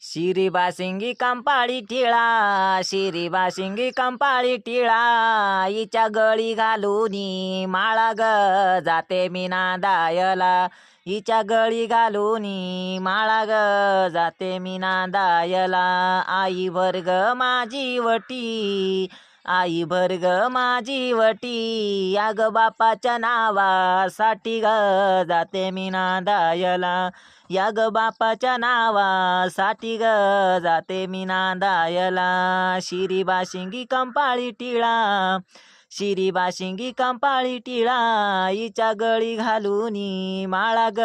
शिरी बाशिंगी कंपाळी टिळा, शिरी बाशिंगी कंपाळी टिळा, हिच्या गळी घालूनी माळा ग जाते मी नांदायला, हिच्या गळी घालूनी माळा ग जाते मी नांदायला. आई भर ग माझी वटी, आई भर ग माझी वटी, या ग बापाच्या नावासाठी ग जाते मी नांदायला, या ग बापाच्या नावासाठी ग जाते मी नांदायला. शिरी बाशिंगी कंपाळी टिळा, शिरी बाशिंगी कंपाळी टिळा, हिच्या गळी घालूनी माळा ग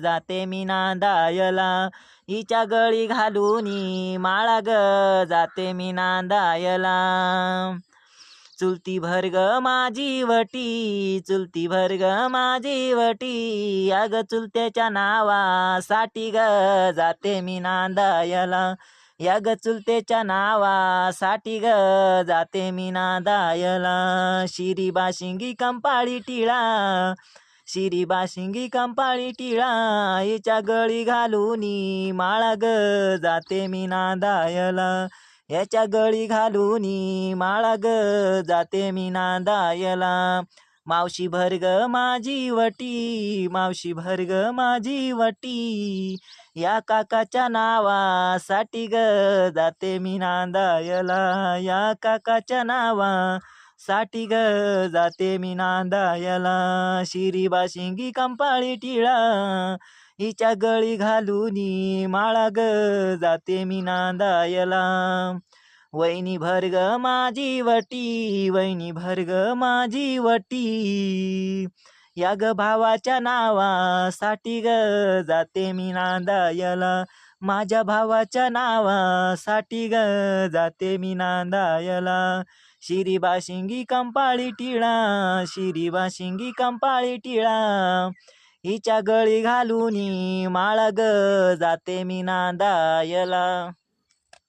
जाते मी नांदायला, हिच्या गळी घालूनी माळा ग जाते मी नांदायला. चुलती भर ग माझी वटी, चुलती भर ग माझी वटी, अग चुलत्याच्या नावासाठी ग जाते मी नांदायला, या ग चुलतेच्या नावासाठी ग जाते मी नांदायला. शिरी बाशिंगी कंपाळी टिळा, शिरी बाशिंगी कंपाळी टिळा, हिच्या गळी घालूनी माळा ग जाते मी नांदायला, याच्या गळी घालूनी माळा ग जाते मी नांदायला. मावशी भर ग माझी वटी, मावशी भर ग माझी वटी, या काकाच्या नावासाठी ग जाते मी नांदायला, या काकाच्या नावासाठी ग जाते मी नांदायला. शिरी बाशिंगी कंपाळी टिळा, हिच्या गळी घालूनी माळा ग जाते मी नांदायला. वहिनी भर ग माझी वटी, वहिनी भर ग माझी वटी, या ग भावाच्या नावासाठी ग जाते मी नांदायला, माझ्या भावाच्या नावासाठी ग जाते मी नांदायला. शिरी बाशिंगी कंपाळी टिळा, शिरी बाशिंगी कंपाळी टिळा, हिच्या गळी घालूनी माळा ग जाते मी नांदायला.